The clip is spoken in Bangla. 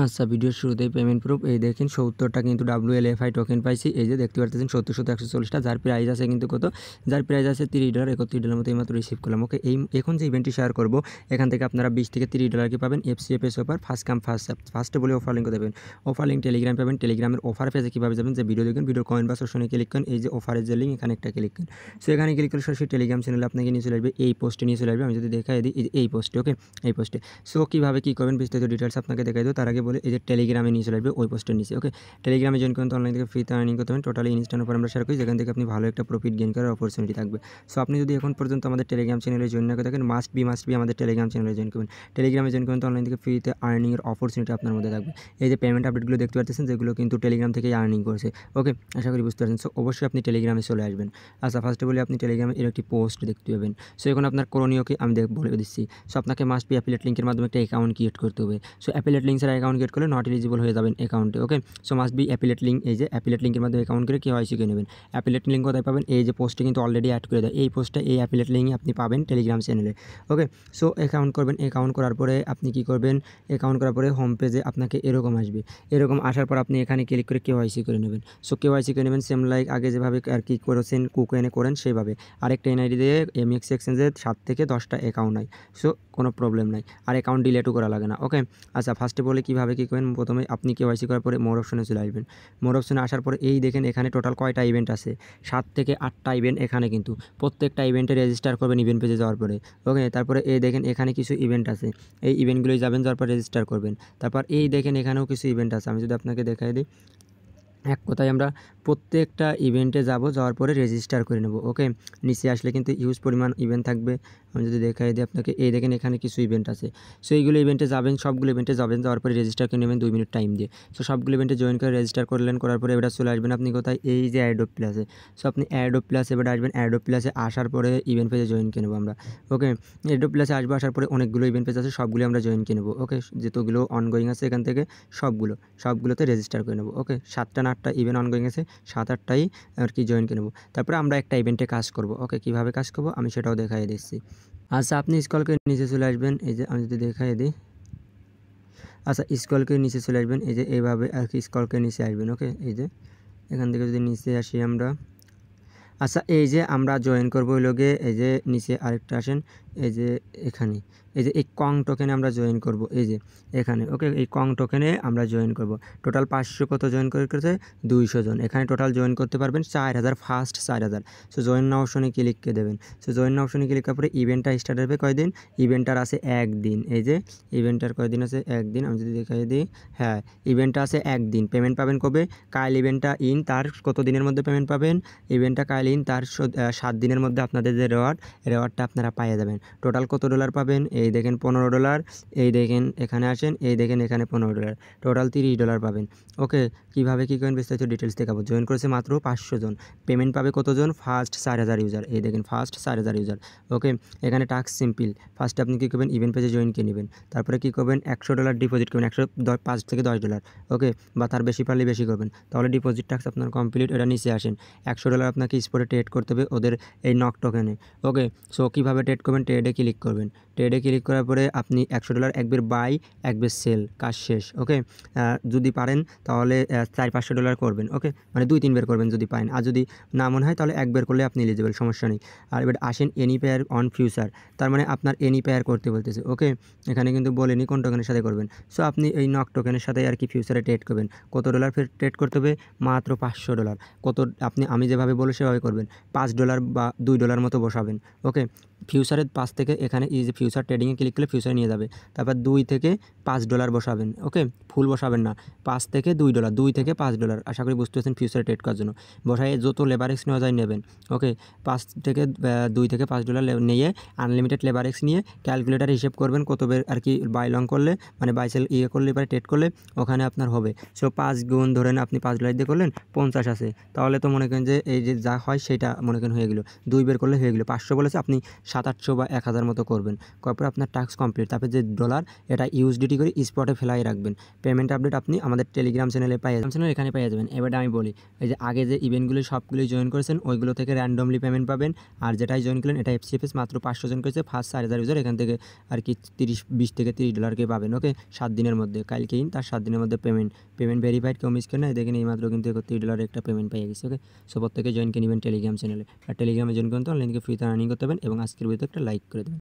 আচ্ছা, ভিডিওর শুরুতেই পেমেন্ট প্রুফ এই দেখেন ৭০টা কিন্তু WLFI টোকেন পাইছি। এই যে দেখতে পারতেছেন ৭০ 140টা, যার প্রাইস আছে কিন্তু কত, যার প্রাইস আছে $30 $31 মতো এইমাত্র রিসিভ করলাম। ওকে, এখন যে ইভেন্টটি শেয়ার করব এখান থেকে আপনারা $20 থেকে $30 কি পাবেন, FCFS offer, first come first serve. ফার্স্টে বলে অফার লিঙ্ক দেবেন, অফার লিঙ্ক টেলিগ্রাম পাবেন। টেলিগ্রামের অফার পেজে কীভাবে যাবেন, যে ভিডিও দেখবেন, ভিডিওর কমেন্ট বক্স অপশনে ক্লিক করেন, এই যে অফারের যে লিঙ্ক এখানে একটা ক্লিক করেন। সো এখানে ক্লিক করে সরাসরি টেলিগ্রাম চ্যানেলে আপনাকে নিয়ে চলে আসবে, এই পোস্টে নিয়ে চলে আসবে। আমি যদি দেখাই দিই এই পোস্টে, ওকে, এই পোস্টে। সো কীভাবে কী করবেন বিস্তারিত ডিটেলস আপনাকে দেখাই দেবো। তার আগে বলে এই যে টেলিগ্রামে নিয়ে চলে আসবে ওই পোস্টের নিচে। ওকে, টেলিগ্রামে জয়েন করুন, তো অনলাইন থেকে ফ্রিতে আর্নিং করতে পারেন। টোটালি ইনস্ট্যান্ট উপর আমরা শেয়ার করি, যেখান থেকে আপনি ভালো একটা প্রফিট গেইন করার অপরচুনিটি থাকবে। সো আপনি যদি এখন পর্যন্ত আমাদের টেলিগ্রাম চ্যানেলে জয়েন না করে থাকেন, মাস্ট বি আমাদের টেলিগ্রাম চ্যানেলে জয়েন করবেন। টেলিগ্রামে জয়েন করুন, তো অনলাইন থেকে ফ্রিতে আর্নিংয়ের অপরচুনিটি আপনার মধ্যে থাকবে। এই যে পেমেন্ট আপডেটগুলো দেখতে পাচ্ছেন, যেগুলো কিন্তু টেলিগ্রাম থেকেই আর্নিং করছে। ওকে, আশা করি বুঝতে পারছেন। সো অবশ্যই আপনি টেলিগ্রামে চলে আসবেন। আচ্ছা, ফার্স্টে বলি আপনি টেলিগ্রামে এর একটি পোস্ট দেখতে পাবেন। সো এখন আপনার করণীয়কে আমি বলে দিচ্ছি। সো আপনাকে মাস্ট বি অ্যাফিলিয়েট লিঙ্কের মাধ্যমে একটা অ্যাকাউন্ট ক্রিয়েট করতে হবে। সো অ্যাফিলিয়েট লিঙ্ক ছাড়া অ্যাকাউন্ট ক্রিয়েট করলে নট এলিজিবল হয়ে যাবেন অ্যাকাউন্টে। Okay, so must be affiliate link, এই যে অ্যাফিলিয়েট লিঙ্কের মাধ্যমে অ্যাকাউন্ট করে KYC করে নেবেন। অ্যাফিলিয়েট লিঙ্ক কোথায় পাবেন, এই যে পোস্টে কিন্তু অলরেডি অ্যাড করে দেয়, এই পোস্টে এই অ্যাফিলিয়েট লিঙ্ক আপনি পাবেন টেলিগ্রাম চ্যানেলে। ওকে, সো অ্যাকাউন্ট করবেন। অ্যাকাউন্ট করার পরে আপনি কি করবেন, অ্যাকাউন্ট করার পরে হোম পেজে আপনাকে এরকম আসবে। এরকম আসার পর আপনি এখানে ক্লিক করে KYC করে নেবেন। সো KYC করে নেবেন, সেম লাইক আগে যেভাবে আর কি করেছেন কুকয়েনে করেন সেইভাবে। আরেকটা NID দিয়ে MX এক্সচেঞ্জের 7 থেকে 10টা অ্যাকাউন্ট নাই। সো কোনো প্রবলেম নাই, আর অ্যাকাউন্ট ডিলেটও করা লাগে না। ওকে, আচ্ছা, ফার্স্টে বলে কীভাবে কী করেন, প্রথমে আপনি KYC করার পরে মোর অপশনে চলে আসবেন। মোর অপশনে আসার পরে এই দেখেন এখানে টোটাল কয়টা ইভেন্ট আছে, 7 থেকে 8টা ইভেন্ট এখানে কিন্তু। প্রত্যেকটা ইভেন্টে রেজিস্টার করবেন ইভেন্ট পেজে যাওয়ার পরে। ওকে, তারপরে এই দেখেন এখানে কিছু ইভেন্ট আছে, এই ইভেন্টগুলোই যাবেন, যাওয়ার পর রেজিস্টার করবেন। তারপর এই দেখেন এখানেও কিছু ইভেন্ট আছে, আমি যদি আপনাকে দেখাই দিই, এক কথায় আমরা প্রত্যেকটা ইভেন্টে যাওয়ার পরে রেজিস্টার করে নেব। ওকে, নিচে আসলে কিন্তু হিউজ পরিমাণ ইভেন্ট থাকবে। আমি যদি দেখাই দিই আপনাকে, এই দেখেন এখানে কিছু ইভেন্ট আছে। সো এইগুলো ইভেন্টে যাবেন, সবগুলো ইভেন্টে যাবেন, যাওয়ার পরে রেজিস্টার করে নেবেন 2 মিনিট টাইম দিয়ে। সো সবগুলো ইভেন্টে জয়েন করে রেজিস্টার করলেন, করার পরে এবার চলে আসবেন আপনি কোথায়, এই যে অ্যাডোব প্লাসে। সো আপনি অ্যাডোব প্লাসে এবার আসবেন। অ্যাডোব প্লাসে আসার পরে ইভেন্ট পেজে জয়েন করে নেব আমরা। ওকে, অ্যাডোব প্লাসে আসবো, আসার পরে অনেকগুলো ইভেন্ট পেজ আছে, সবগুলো আমরা জয়েন করে নেব। ওকে, যেতগুলো অনগোয়িং আছে এখান থেকে সবগুলোতে রেজিস্টার করে নেব। ওকে, 7টা না 8টা ইভেন্ট অনগোয়িং আছে, 7-8টাই আর কি জয়েন করে নেব। তারপরে আমরা একটা ইভেন্টে কাজ করব। ওকে, কীভাবে কাজ করব আমি সেটাও দেখাই দিচ্ছি। আচ্ছা, আপনি স্ক্রল করে নিচে চলে আসবেন, এই যে আমি যদি দেখাই দিই, আচ্ছা স্ক্রল করে নিচে চলে আসবেন, এই যে এইভাবে আর কি স্ক্রল করে নিচে আসবেন। ওকে, এই যে এখান থেকে যদি নিচে আসি আমরা, আচ্ছা এই যে আমরা জয়েন করবো ওই লোকে, এই যে নিচে আরেকটা আসেন, এই যে এখানে, এই যে এই কং টোকেনে আমরা জয়েন করব, এই যে এখানে। ওকে, এই কং টোকেনে আমরা জয়েন করব। টোটাল 500 কত জয়েন করেছে, 200 জন। এখানে টোটাল জয়েন করতে পারবেন 4000, ফার্স্ট 4000। সো জয়েন নাও অপশনে ক্লিক করে দেবেন। সো জয়েন নাও অপশনে ক্লিক করার পরে ইভেন্টটা স্টার্ট হবে কয়দিন, ইভেন্টটার আছে 1 দিন। এই যে ইভেন্টটার কয়দিন আছে, 1 দিন। আমি যদি দেখাই দিই, হ্যাঁ ইভেন্টটা আছে 1 দিন। পেমেন্ট পাবেন কবে, কাল ইভেন্টটা ইন, তার কত দিনের মধ্যে পেমেন্ট পাবেন, ইভেন্টটা কাল ইন, তার 7 দিনের মধ্যে আপনাদের যে রেওয়ার্ডটা আপনারা পাইয়ে যাবেন। টোটাল কত ডলার পাবেন, এই দেখেন $15, এই দেখেন এখানে আসেন, এই দেখেন এখানে $15, টোটাল $30 পাবেন। ওকে, কীভাবে কী করেন বিস্তারিত ডিটেলস দেখাবো। জয়েন করেছে মাত্র 500 জন, পেমেন্ট পাবে কতজন, ফার্স্ট 4000 ইউজার। এই দেখেন ফার্স্ট 4000 ইউজার। ওকে, এখানে টাস্ক সিম্পল। ফার্স্টে আপনি কী করবেন, ইভেন্ট পেজে জয়েন করে নেবেন। তারপরে কী করবেন, $100 ডিপোজিট করবেন, 5 থেকে $10। ওকে, বা তার বেশি পারলে বেশি করবেন, তাহলে ডিপোজিট টাস্ক আপনার কমপ্লিট। এটা নিচে আসেন, $100 আপনাকে স্পটে ট্রেড করতে হবে ওদের এই নক টোকেনে। ওকে, সো কীভাবে ট্রেড করবেন, ট্রেডে ক্লিক করবেন। ট্রেডে ক্লিক করার পরে আপনি $100 একবার বাই একবার সেল, কাজ শেষ। ওকে, যদি পারেন তাহলে $400-500 করবেন। ওকে, মানে 2-3 বার করবেন যদি পারেন, আর যদি না মনে হয় তাহলে একবার করলে আপনি এলিজিবল, সমস্যা নেই। আর এবার আসেন এনি পেয়ার অন ফিউচার, তার মানে আপনার এনি পেয়ার করতে বলতেছে। ওকে, এখানে কিন্তু বলেনি কোন টোকেনের সাথে করবেন। সো আপনি এই নক টোকেনের সাথে আর কি ফিউচারে ট্রেড করবেন। কত ডলার ফের ট্রেড করতে হবে, মাত্র $500। কত আমি যেভাবে বলে সেভাবে করবেন, $5 বা $2 মতো বসাবেন। ওকে, ফিউচারের 5 থেকে এখানে এই যে ফিউচার ট্রেডিংয়ে ক্লিক করলে ফিউচারে নিয়ে যাবে। তারপর $2 থেকে $5 বসাবেন। ওকে, ফুল বসাবেন না, $5 থেকে $2, $2 থেকে $5। আশা করি বুঝতে পারছেন, ফিউচারে ট্রেড করার জন্য বসায় যত লেবারেক্স নেওয়া যায় নেবেন। ওকে, 5 থেকে $2 থেকে $5 নিয়ে আনলিমিটেড লেবারেক্স নিয়ে ক্যালকুলেটার হিসেব করবেন কত বের আর কি বাই লং করলে, মানে বাই সেল করলে এবারে ট্রেড করলে ওখানে আপনার হবে। সো 5 গুণ ধরেন আপনি $5 দিয়ে করলেন, 50 আছে, তাহলে তো মনে করেন যে এই যে যা হয় সেটা মনে করেন হয়ে গেলো, 2 বের করলে হয়ে গেলো। 500 বলেছে, আপনি 700 বা 1000 মতো করবেন। করার পর আপনার টাস্ক কমপ্লিট। তারপরে যে ডলার এটা ইউএসডিটি করে স্পটে ফেলাই রাখবেন। পেমেন্ট আপডেট আপনি আমাদের টেলিগ্রাম চ্যানেলে এখানে পেয়ে যাবেন। এবার আমি বলি, এই যে আগে যে ইভেন্টগুলো সবগুলোই জয়েন করেছেন ওইগুলো থেকে র্যান্ডমলি পেমেন্ট পাবেন। আর যেটাই জয়েন করলেন এটা এফসিএফএস মাত্র 500 জন করেছে, ফার্স্ট 4000 ইউজার, এখান থেকে আর কি 20 থেকে 30 ডলারকে পাবেন। ওকে, 7 দিনের মধ্যে, কালকেই তার 7 দিনের মধ্যে পেমেন্ট ভেরিফাইড, কেউ মিস করে না। দেখেন এইমাত্র কিন্তু 31 ডলারের একটা পেমেন্ট পেয়ে গেছে। ওকে, সো প্রত্যেকে জয়েন করে নেবেন টেলিগ্রাম চ্যানেলে। আর টেলিগ্রামে জয়েন করতে অনলাইন থেকে ফ্রিতে আর্নিং করতে পারবেন এবং আজকের ভিডিওতে একটা লাইক করে দেবেন।